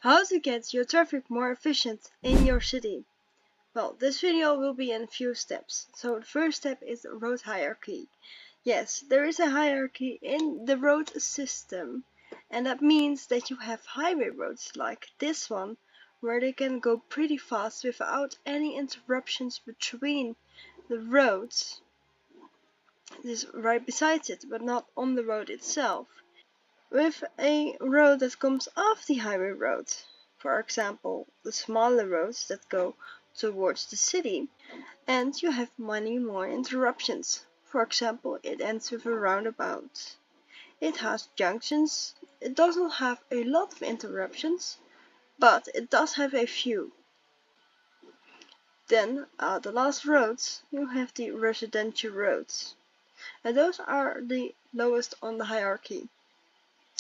How to get your traffic more efficient in your city. Well, this video will be in a few steps. So the first step is road hierarchy. Yes, there is a hierarchy in the road system, and that means that you have highway roads like this one, where they can go pretty fast without any interruptions between the roads. This is right beside it, but not on the road itself. With a road that comes off the highway road, for example, the smaller roads that go towards the city, and you have many more interruptions. For example, it ends with a roundabout. It has junctions. It doesn't have a lot of interruptions, but it does have a few. Then, the last roads, you have the residential roads, and those are the lowest on the hierarchy.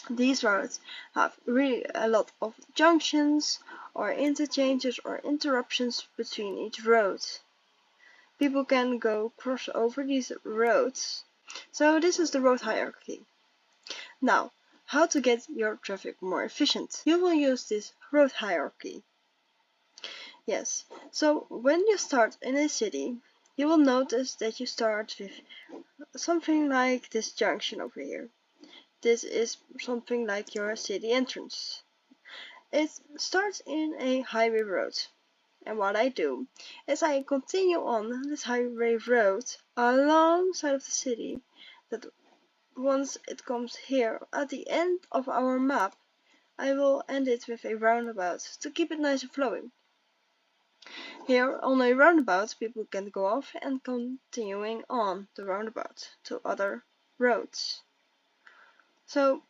These roads have really a lot of junctions or interchanges or interruptions between each road. People can cross over these roads. So this is the road hierarchy. Now, how to get your traffic more efficient? You will use this road hierarchy. Yes, so when you start in a city, you will notice that you start with something like this junction over here. This is something like your city entrance. It starts in a highway road, and what I do is I continue on this highway road alongside of the city, that once it comes here at the end of our map, I will end it with a roundabout to keep it nice and flowing. Here on a roundabout, people can go off and continuing on the roundabout to other roads. So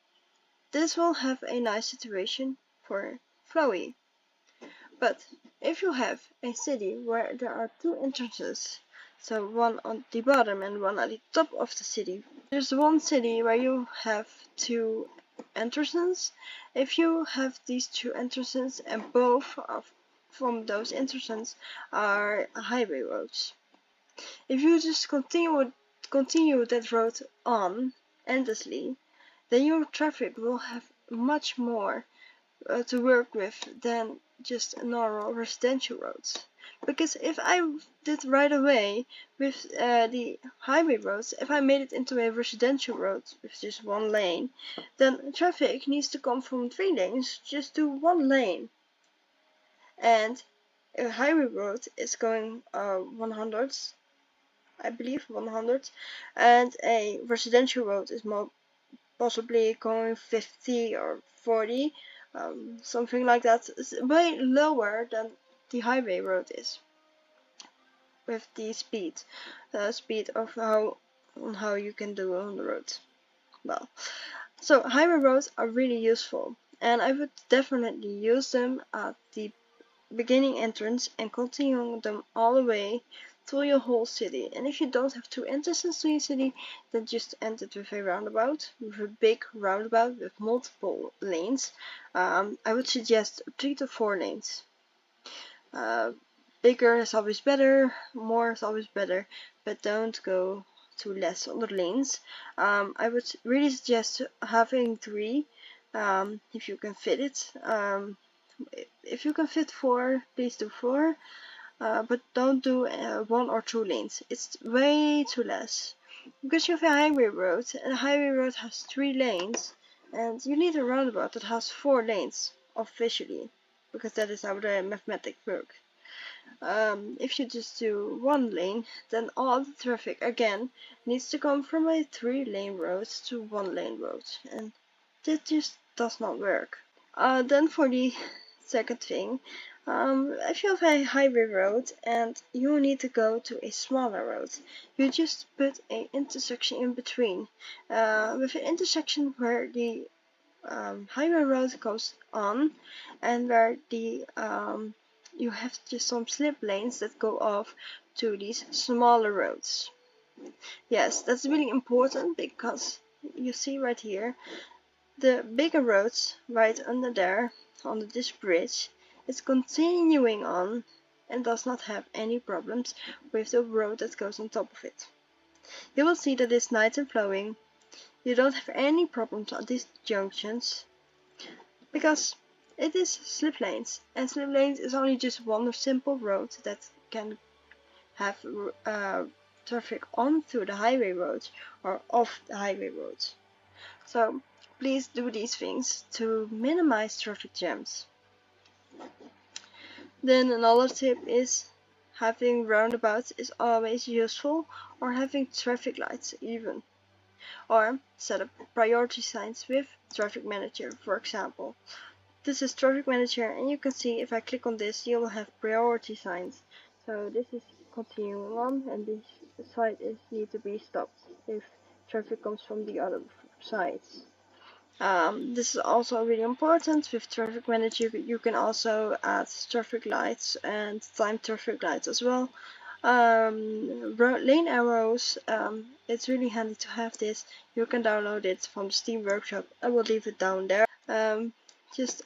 this will have a nice situation for flowy. But if you have a city where there are two entrances, so one on the bottom and one at the top of the city, there's one city where you have two entrances. If you have these two entrances and both from those entrances are highway roads, if you just continue that road on endlessly, then your traffic will have much more to work with than just normal residential roads. Because if I did right away with the highway roads, if I made it into a residential road with just one lane, then traffic needs to come from 3 lanes just to 1 lane. And a highway road is going 100, I believe 100, and a residential road is more possibly going 50 or 40, something like that. It's way lower than the highway road is with the speed of how you can do on the road. Well, so highway roads are really useful, and I would definitely use them at the beginning entrance and continue them all the way through your whole city. And if you don't have 2 entrances to your city, then just end it with a roundabout, with a big roundabout with multiple lanes. I would suggest 3 to 4 lanes. Bigger is always better, more is always better, but don't go to less on the lanes. I would really suggest having 3 if you can fit it. If you can fit 4, please do 4. But don't do 1 or 2 lanes. It's way too less. Because you have a highway road, and a highway road has 3 lanes, and you need a roundabout that has 4 lanes officially, because that is how the mathematics work. If you just do 1 lane, then all the traffic again needs to come from a 3-lane road to 1-lane road, and that just does not work. Then for the second thing, if you have a highway road and you need to go to a smaller road, you just put an intersection in between, with an intersection where the highway road goes on, and where the you have just some slip lanes that go off to these smaller roads. Yes, that's really important, because you see right here, the bigger roads right under there, under this bridge, is continuing on and does not have any problems with the road that goes on top of it. You will see that it's nice and flowing. You don't have any problems at these junctions, because It is slip lanes, and slip lanes is only just one simple road that can have traffic onto the highway roads or off the highway roads. So please do these things to minimize traffic jams. Then another tip is having roundabouts is always useful, or having traffic lights even. Or set up priority signs with traffic manager, for example. This is traffic manager, and you can see if I click on this, you will have priority signs. So this is continuing on, and this side is need to be stopped if traffic comes from the other sides. This is also really important. With traffic manager, you can also add traffic lights and time traffic lights as well. Lane arrows, it's really handy to have this. You can download it from the Steam Workshop. I will leave it down there.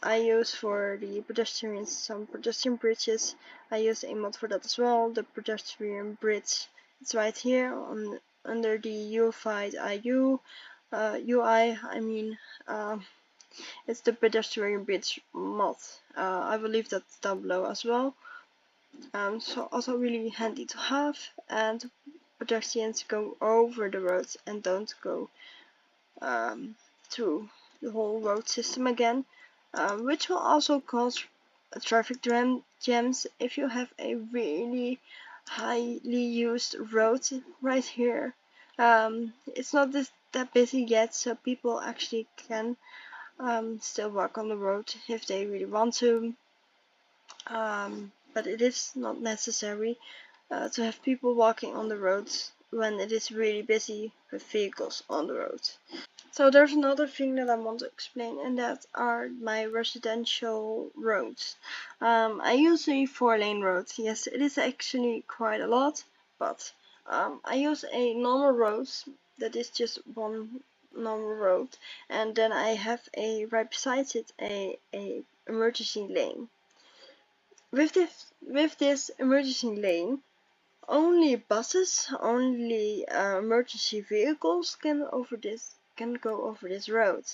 I use for the pedestrians some pedestrian bridges. I use a mod for that as well. The pedestrian bridge, it's right here on under the unified IU UI. It's the pedestrian bridge mod. I will leave that down below as well. So also really handy to have, and pedestrians go over the roads and don't go through the whole road system again, which will also cause traffic jams if you have a really highly used road right here. It's not that busy yet, so people actually can still walk on the road if they really want to. But it is not necessary to have people walking on the roads when it is really busy with vehicles on the road. So there's another thing that I want to explain, and that are my residential roads. I use a 4-lane road. Yes, it is actually quite a lot, but I use a normal road that is just one normal road, and then I have a right beside it a emergency lane. With this emergency lane, only buses, only emergency vehicles can go over this road,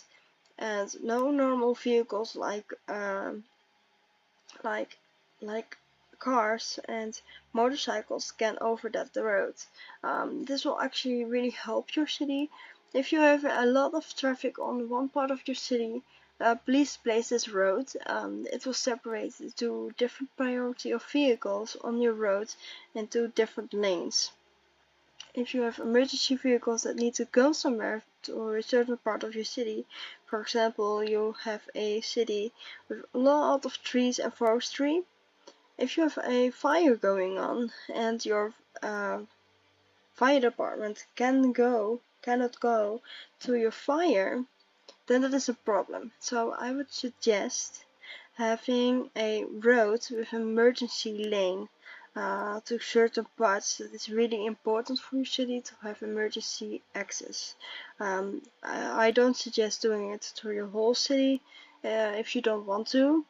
and no normal vehicles like cars and motorcycles can over that road. This will actually really help your city. If you have a lot of traffic on one part of your city, please place this road. It will separate the two different priority of vehicles on your road into different lanes. If you have emergency vehicles that need to go somewhere to a certain part of your city, for example, you have a city with a lot of trees and forestry. If you have a fire going on and your fire department cannot go to your fire, then that is a problem. So I would suggest having a road with an emergency lane to certain parts that is really important for your city to have emergency access. I don't suggest doing it to your whole city if you don't want to.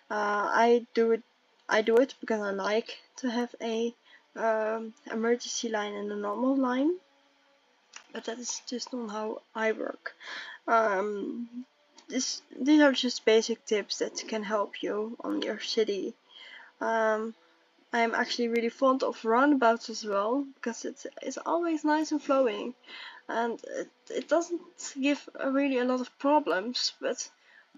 I do it because I like to have a emergency line and a normal line, but that is just not how I work. These are just basic tips that can help you on your city. I'm actually really fond of roundabouts as well, because it's always nice and flowing, and it doesn't give really a lot of problems. But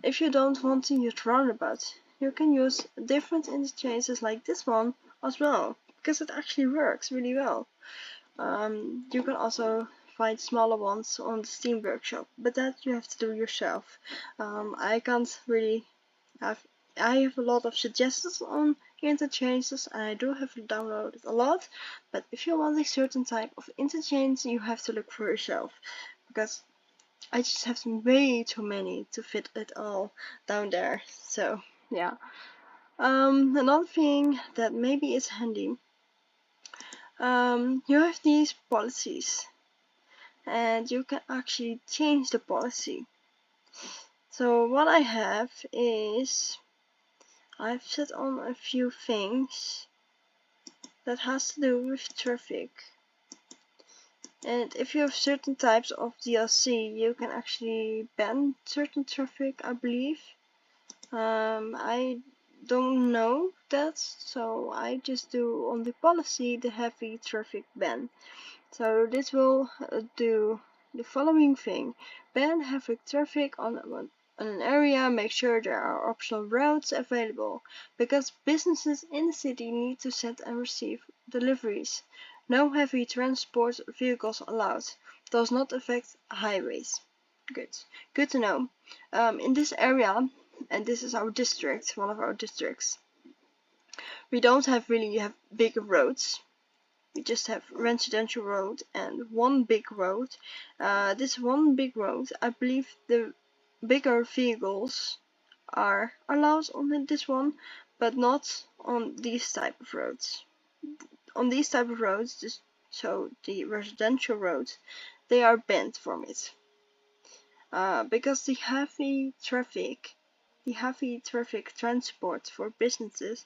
if you don't want to use roundabouts, you can use different interchanges like this one as well, because it actually works really well. You can also find smaller ones on the Steam Workshop, but that you have to do yourself. I can't really I have a lot of suggestions on interchanges, and I do have downloaded a lot, but if you want a certain type of interchange, you have to look for yourself, because I just have way too many to fit it all down there. So yeah. Another thing that maybe is handy, you have these policies, and you can actually change the policy. So what I have is I've set on a few things that has to do with traffic. And if you have certain types of DLC, you can actually ban certain traffic, I believe. I don't know that, so I just do on the policy the heavy traffic ban. So this will do the following thing: ban heavy traffic on an area, make sure there are optional routes available, because businesses in the city need to send and receive deliveries. No heavy transport vehicles allowed. Does not affect highways. Good to know. In this area, and this is our district, one of our districts, we don't really have big roads. We just have residential road and one big road. This one big road, I believe the bigger vehicles are allowed on this one, but not on these type of roads. On these type of roads, so the residential roads, they are banned from it. Because the heavy traffic transport for businesses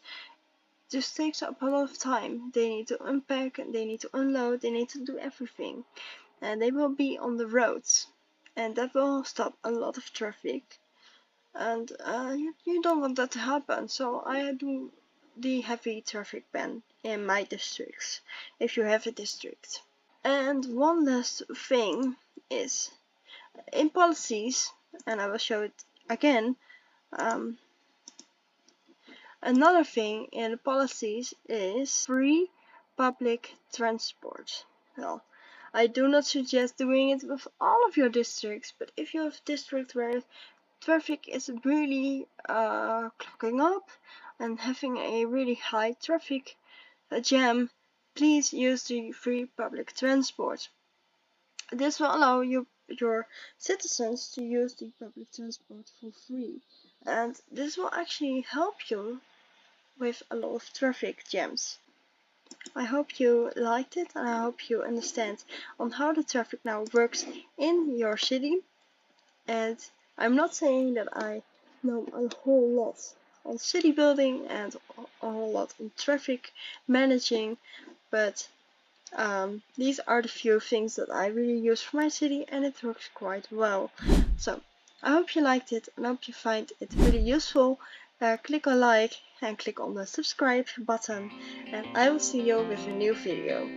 just takes up a lot of time. They need to unpack, they need to unload, they need to do everything. And they will be on the roads. And that will stop a lot of traffic. And you don't want that to happen. So I do the heavy traffic ban in my districts, if you have a district. And one last thing is, in policies, and I will show it again, another thing in the policies is free public transport. Well, I do not suggest doing it with all of your districts, but if you have a district where traffic is really clocking up and having a really high traffic jam, please use the free public transport. This will allow your citizens to use the public transport for free, and this will actually help you with a lot of traffic jams. I hope you liked it, and I hope you understand on how the traffic now works in your city. And I'm not saying that I know a whole lot on city building and a whole lot on traffic managing, but these are the few things that I really use for my city, and it works quite well. So I hope you liked it, and I hope you find it really useful. Click on like and click on the subscribe button, and I will see you with a new video.